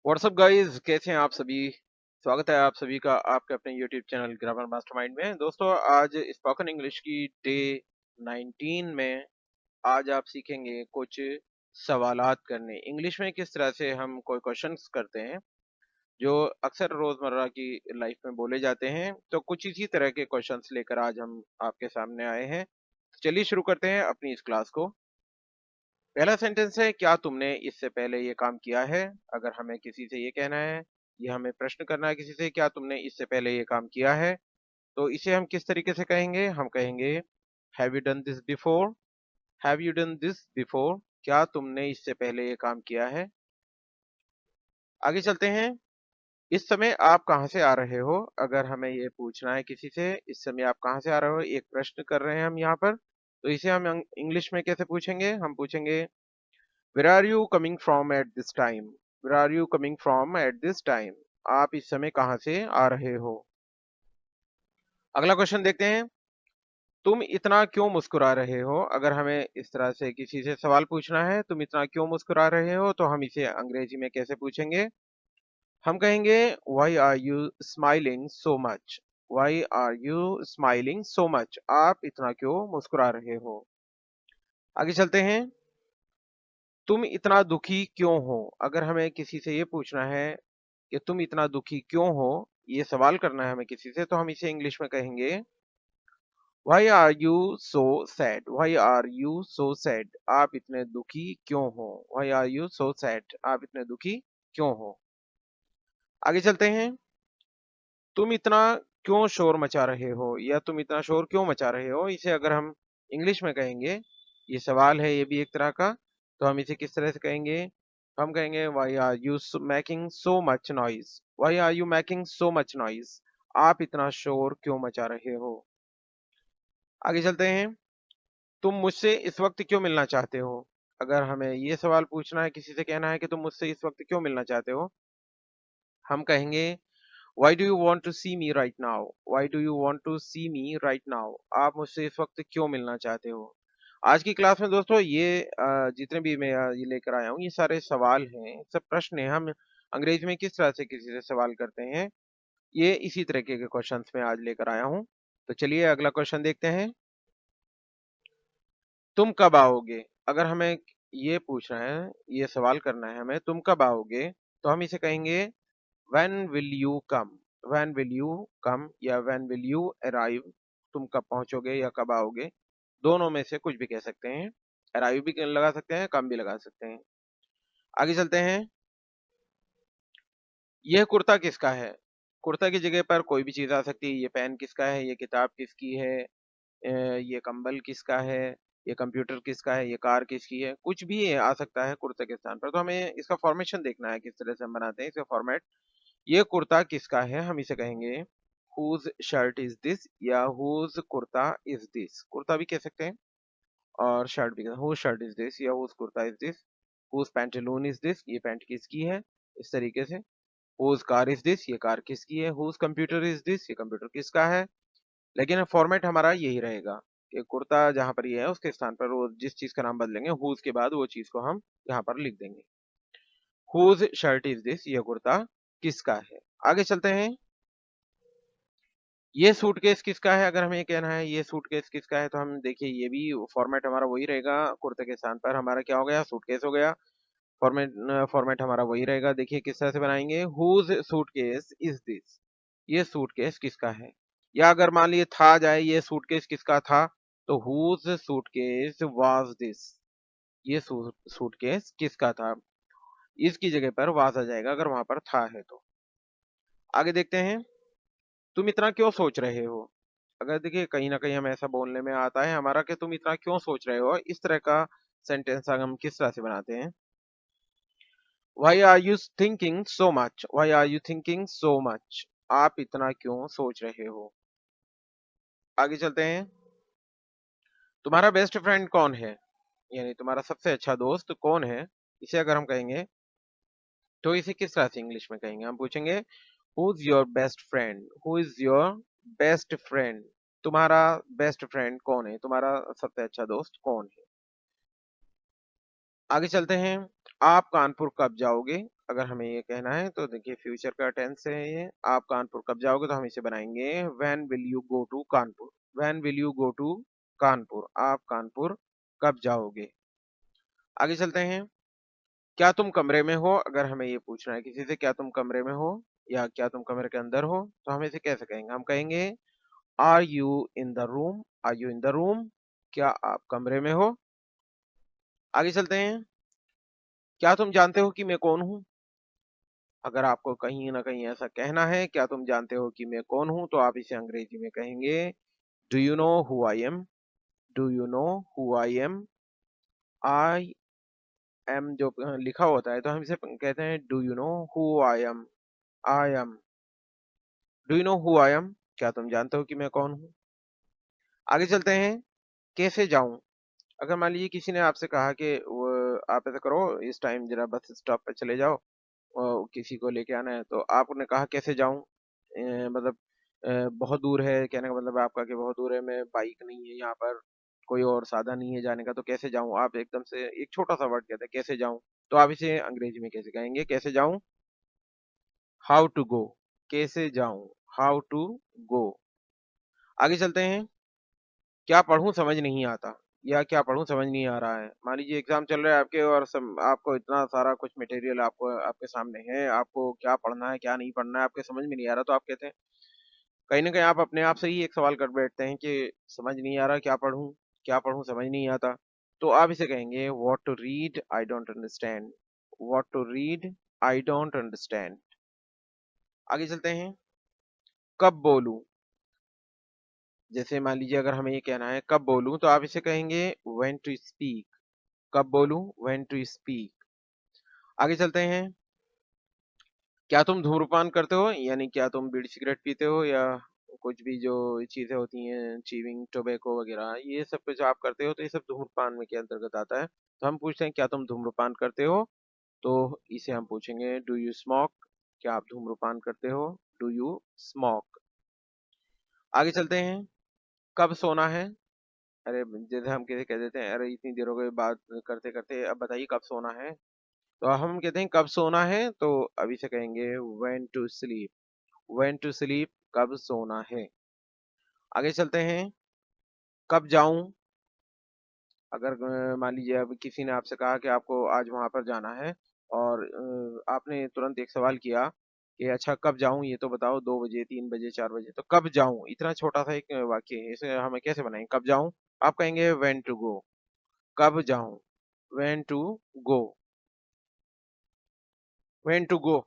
WhatsApp guys, कैसे हैं आप सभी। स्वागत है आप सभी का आपके अपने यूट्यूब चैनल ग्रामर मास्टरमाइंड में। दोस्तों, आज स्पोकन इंग्लिश की डे 19 में आज आप सीखेंगे कुछ सवालात करने। इंग्लिश में किस तरह से हम कोई क्वेश्चंस करते हैं जो अक्सर रोजमर्रा की लाइफ में बोले जाते हैं। तो कुछ इसी तरह के क्वेश्चंस लेकर आज हम आपके सामने आए हैं। तो चलिए शुरू करते हैं अपनी इस क्लास को। पहला सेंटेंस है, क्या तुमने इससे पहले ये काम किया है। अगर हमें किसी से ये कहना है, ये हमें प्रश्न करना है किसी से, क्या तुमने इससे पहले ये काम किया है, तो इसे हम किस तरीके से कहेंगे। हम कहेंगे have you done this before. Have you done this before, क्या तुमने इससे पहले ये काम किया है। आगे चलते हैं। इस समय आप कहाँ से आ रहे हो। अगर हमें ये पूछना है किसी से, इस समय आप कहाँ से आ रहे हो, एक प्रश्न कर रहे हैं हम यहाँ पर, तो इसे हम इंग्लिश में कैसे पूछेंगे। हम पूछेंगे Where are you coming from at this time? Where are you coming from at this time? आप इस समय कहाँ से आ रहे हो। अगला क्वेश्चन देखते हैं। तुम इतना क्यों मुस्कुरा रहे हो। अगर हमें इस तरह से किसी से सवाल पूछना है, तुम इतना क्यों मुस्कुरा रहे हो, तो हम इसे अंग्रेजी में कैसे पूछेंगे। हम कहेंगे Why are you smiling so much? Why are you smiling so much? आप इतना क्यों मुस्कुरा रहे हो। आगे चलते हैं। तुम इतना दुखी क्यों हो। अगर हमें किसी से ये पूछना है कि तुम इतना दुखी क्यों हो, ये सवाल करना है हमें किसी से, तो हम इसे इंग्लिश में कहेंगे Why are you so sad? Why are you so sad? आप इतने दुखी क्यों हो। Why are you so sad? आप इतने दुखी क्यों हो। आगे चलते हैं। तुम इतना क्यों शोर मचा रहे हो, या तुम इतना शोर क्यों मचा रहे हो, इसे अगर हम इंग्लिश में कहेंगे, ये सवाल है ये भी एक तरह का, तो हम इसे किस तरह से कहेंगे। हम कहेंगे Why are you making so much noise? Why are you making so much noise? आप इतना शोर क्यों मचा रहे हो। आगे चलते हैं। तुम मुझसे इस वक्त क्यों मिलना चाहते हो। अगर हमें ये सवाल पूछना है, किसी से कहना है कि तुम मुझसे इस वक्त क्यों मिलना चाहते हो, हम कहेंगे Why do you want to see me right now? Why do you want to see me right now? आप मुझसे इस वक्त क्यों मिलना चाहते हो। आज की क्लास में दोस्तों ये जितने भी मैं ये लेकर आया हूँ, ये सारे सवाल हैं, सब प्रश्न हैं। हम अंग्रेजी में किस तरह से किसी से सवाल करते हैं, ये इसी तरीके के क्वेश्चंस में आज लेकर आया हूँ। तो चलिए अगला क्वेश्चन देखते हैं। तुम कब आओगे। अगर हमें ये पूछना है, ये सवाल करना है हमें, तुम कब आओगे, तो हम इसे कहेंगे When will you come? When will you come या when will you arrive? तुम कब पहुंचोगे या कब आओगे, दोनों में से कुछ भी कह सकते हैं। arrive भी लगा सकते हैं, कम भी लगा सकते हैं। आगे चलते हैं। यह कुर्ता किसका है। कुर्ता की जगह पर कोई भी चीज आ सकती है। ये पेन किसका है, ये किताब किसकी है, ये कंबल किसका है, ये कंप्यूटर किसका है, ये कार किसकी है, कुछ भी ये आ सकता है कुर्ते के स्थान पर। तो हमें इसका फॉर्मेशन देखना है, किस तरह से हम बनाते हैं इसका फॉर्मेट। ये कुर्ता किसका है, हम इसे कहेंगे whose shirt is this या whose kurta is this। Kurta भी कह सकते हैं और शर्ट भी whose shirt is this या whose kurta is this। whose pantaloon is this, ये पैंट किसकी है, इस तरीके से। whose car is this, ये कार किसकी है। whose computer is this, ये कंप्यूटर किसका है। लेकिन फॉर्मेट हमारा यही रहेगा कि कुर्ता जहां पर ये है उसके स्थान पर वो जिस चीज का नाम बदलेंगे, whose के बाद वो चीज को हम यहाँ पर लिख देंगे। whose shirt is this, ये कुर्ता किसका है। आगे चलते हैं। ये सूटकेस किसका है। अगर हमें ये कहना है ये सूटकेस किसका है, तो हम देखिए ये भी फॉर्मेट हमारा वही रहेगा। कुर्ते के स्थान पर हमारा क्या हो गया, सूटकेस हो गया। फॉर्मेट फॉर्मेट हमारा वही रहेगा। देखिए किस तरह से बनाएंगे, हुज सूटकेस इज दिस, ये सूटकेस किसका है। या अगर मान लीजिए था जाए ये सूटकेस किसका था, तो हुज सूटकेस वाज दिस, ये सूटकेस किसका था। इसकी जगह पर वाज आ जाएगा अगर वहां पर था है तो। आगे देखते हैं। तुम इतना क्यों सोच रहे हो। अगर देखिए कहीं ना कहीं हमें ऐसा बोलने में आता है हमारा कि तुम इतना क्यों सोच रहे हो, इस तरह का सेंटेंस हम किस तरह से बनाते हैं। Why are you thinking so much? Why are you thinking so much? आप इतना क्यों सोच रहे हो। आगे चलते हैं। तुम्हारा बेस्ट फ्रेंड कौन है, यानी तुम्हारा सबसे अच्छा दोस्त कौन है, इसे अगर हम कहेंगे तो इसे किस तरह से इंग्लिश में कहेंगे। हम पूछेंगे who is your best friend. Who is your best friend, तुम्हारा बेस्ट फ्रेंड कौन है, तुम्हारा सबसे अच्छा दोस्त कौन है। आगे चलते हैं। आप कानपुर कब जाओगे। अगर हमें ये कहना है तो देखिए फ्यूचर का टेंस है ये। आप कानपुर कब जाओगे, तो हम इसे बनाएंगे when will you go to Kanpur. When will you go to Kanpur, आप कानपुर कब जाओगे। आगे चलते हैं। क्या तुम कमरे में हो, अगर हमें ये पूछना है किसी से क्या तुम कमरे में हो या क्या तुम कमरे के अंदर हो, तो हम इसे कैसे कहेंगे। हम कहेंगे are you in the room, are you in the room, क्या आप कमरे में हो। आगे चलते हैं। क्या तुम जानते हो कि मैं कौन हूँ, अगर आपको कहीं ना कहीं ऐसा कहना है क्या तुम जानते हो कि मैं कौन हूँ, तो आप इसे अंग्रेजी में कहेंगे do you know who I am. Do you know who I am. I am जो लिखा होता है तो हम इसे कहते हैं do you know who I am. I am. Do you know who I am, क्या तुम जानते हो कि मैं कौन हूँ। आगे चलते हैं। कैसे जाऊं, अगर मान लीजिए किसी ने आपसे कहा कि आप ऐसा करो इस टाइम जरा बस स्टॉप पे चले जाओ, किसी को लेके आना है, तो आपने कहा कैसे जाऊं। मतलब बहुत दूर है, कहने का मतलब आपका कि बहुत दूर है, मैं बाइक नहीं है यहाँ पर, कोई और साधन नहीं है जाने का, तो कैसे जाऊं। आप एकदम से एक छोटा सा वर्ड कहते हैं कैसे जाऊं, तो आप इसे अंग्रेजी में कैसे कहेंगे, कैसे जाऊं। हाउ टू गो, कैसे जाऊं, हाउ टू गो। आगे चलते हैं। क्या पढ़ूं समझ नहीं आता, या क्या पढ़ूं समझ नहीं आ रहा है। मान लीजिए एग्जाम चल रहा है आपके और आपको इतना सारा कुछ मटेरियल आपको आपके सामने है, आपको क्या पढ़ना है क्या नहीं पढ़ना है आपके समझ में नहीं आ रहा, तो आप कहते हैं कहीं ना कहीं आप अपने आप से ही एक सवाल कर बैठते हैं कि समझ नहीं आ रहा, क्या पढ़ूं समझ नहीं आता। तो आप इसे कहेंगे what to read I don't understand. What to read I don't understand. आगे चलते हैं। कब बोलूं, जैसे मान लीजिए अगर हमें ये कहना है कब बोलूं, तो आप इसे कहेंगे व्हेन टू स्पीक। कब बोलूं, व्हेन टू स्पीक। आगे चलते हैं। क्या तुम धूम्रपान करते हो, यानी क्या तुम बीड़ी सिगरेट पीते हो या कुछ भी जो चीजें होती हैं चीविंग टोबैको वगैरह, ये सब कुछ आप करते हो, तो ये सब धूम्रपान में के अंतर्गत आता है। तो हम पूछते हैं क्या तुम धूम्रपान करते हो, तो इसे हम पूछेंगे डू यू स्मोक। क्या आप धूम्रपान करते हो, डू यू स्मोक। आगे चलते हैं। कब सोना है, अरे जैसे हम कैसे कह देते हैं अरे इतनी देर हो गई बात करते करते, अब बताइए कब सोना है। तो हम कहते हैं कब सोना है, तो अभी से कहेंगे when to sleep. When to sleep, कब सोना है। आगे चलते हैं। कब जाऊं, अगर मान लीजिए अब किसी ने आपसे कहा कि आपको आज वहां पर जाना है, और आपने तुरंत एक सवाल किया कि अच्छा कब जाऊं ये तो बताओ, 2 बजे 3 बजे 4 बजे, तो कब जाऊं, इतना छोटा सा एक वाक्य है, इसे हमें कैसे बनाएंगे कब जाऊं। आप कहेंगे व्हेन टू गो। कब जाऊं, when to go. When to go.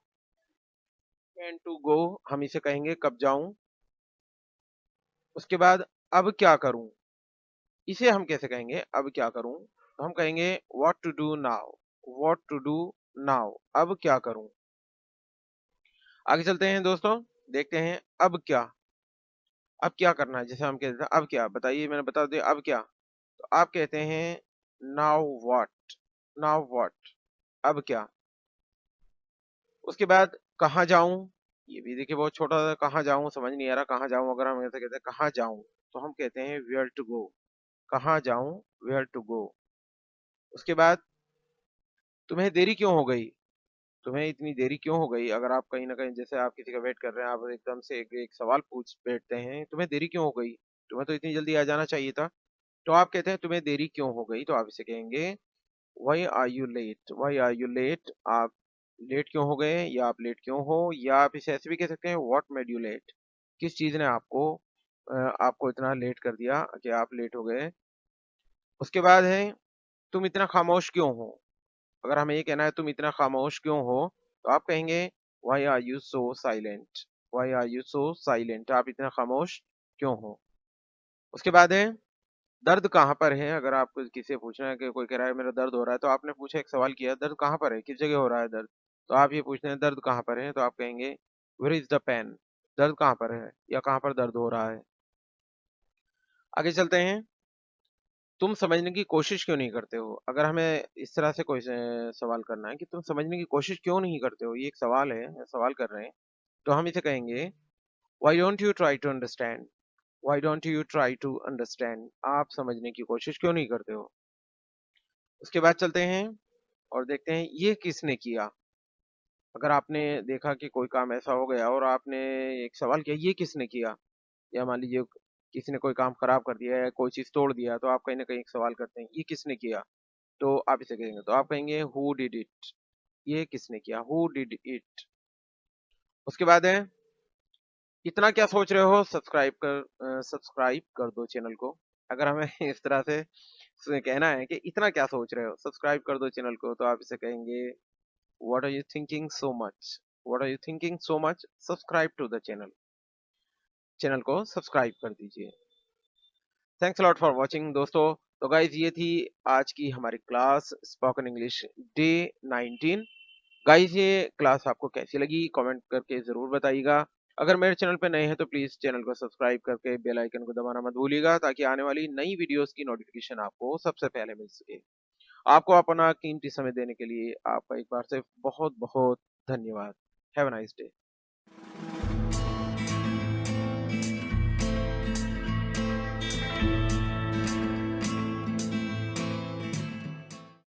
When to go, हम इसे कहेंगे कब जाऊं। उसके बाद अब क्या करूं, इसे हम कैसे कहेंगे अब क्या करूं, तो हम कहेंगे what to do now. What to do now, अब क्या करूं। आगे चलते हैं दोस्तों, देखते हैं अब क्या करना है। जैसे हम कहते हैं अब क्या बताइए, मैंने बता दिया अब क्या, तो आप कहते हैं नाउ व्हाट। नाउ व्हाट, अब क्या। उसके बाद कहाँ जाऊं, ये भी देखिए बहुत छोटा सा, कहाँ जाऊं समझ नहीं आ रहा, कहाँ जाऊं, अगर हम ऐसे कहते हैं कहाँ जाऊं, तो हम कहते हैं वेयर टू गो। कहाँ जाऊं, वेयर टू गो। उसके बाद तुम्हें देरी क्यों हो गई, तुम्हें इतनी देरी क्यों हो गई, अगर आप कहीं ना कहीं जैसे आप किसी का वेट कर रहे हैं, आप एकदम से एक सवाल पूछ बैठते हैं तुम्हें देरी क्यों हो गई, तुम्हें तो इतनी जल्दी आ जाना चाहिए था, तो आप कहते हैं तुम्हें देरी क्यों हो गई, तो आप इसे कहेंगे why are you late. Why are you late, आप लेट क्यों हो गए या आप लेट क्यों हो, या आप इसे ऐसे भी कह सकते हैं व्हाट मेड यू लेट। किस चीज ने आपको इतना लेट कर दिया कि आप लेट हो गए। उसके बाद है तुम इतना खामोश क्यों हो, अगर हमें ये कहना है तुम इतना खामोश क्यों हो, तो आप कहेंगे why are you so silent. Why are you so silent, आप इतना खामोश क्यों हो। उसके बाद है दर्द कहाँ पर है, अगर आपको किसी से पूछना है कि कोई कह रहा है मेरा दर्द हो रहा है, तो आपने पूछा एक सवाल किया दर्द कहाँ पर है, किस जगह हो रहा है दर्द, तो आप ये पूछते हैं दर्द कहाँ पर है, तो आप कहेंगे वेयर इज द पेन। दर्द कहाँ पर है या कहाँ पर दर्द हो रहा है। आगे चलते हैं। तुम समझने की कोशिश क्यों नहीं करते हो, अगर हमें इस तरह से कोई सवाल करना है कि तुम समझने की कोशिश क्यों नहीं करते हो, ये एक सवाल है, सवाल कर रहे हैं, तो हम इसे कहेंगे why don't you try to understand. Why don't you try to understand, आप समझने की कोशिश क्यों नहीं करते हो। उसके बाद चलते हैं और देखते हैं ये किसने किया। अगर आपने देखा कि कोई काम ऐसा हो गया और आपने एक सवाल किया ये किसने किया, या मान लीजिए किसी ने कोई काम खराब कर दिया या कोई चीज तोड़ दिया, तो आप कहीं ना कहीं एक सवाल करते हैं ये किसने किया, तो आप इसे कहेंगे, तो आप कहेंगे हु डिड इट, ये किसने किया, हु डिड इट। उसके बाद है इतना क्या सोच रहे हो, सब्सक्राइब कर दो चैनल को। अगर हमें इस तरह से कहना है कि इतना क्या सोच रहे हो, सब्सक्राइब कर दो चैनल को, तो आप इसे कहेंगे what are you thinking so much, what are you thinking so much, subscribe to the channel, channel को सब्सक्राइब कर दीजिए। Thanks a lot for watching दोस्तों। तो गाइज ये थी आज की हमारी class spoken English day 19। Guys ये क्लास आपको कैसी लगी कमेंट करके जरूर बताइएगा। अगर मेरे चैनल पे नए हैं तो प्लीज चैनल को सब्सक्राइब करके बेल आइकन को दबाना मत भूलिएगा, ताकि आने वाली नई वीडियोस की नोटिफिकेशन आपको सबसे पहले मिल सके। आपको अपना कीमती समय देने के लिए आपका एक बार से बहुत बहुत धन्यवाद। Have a nice day.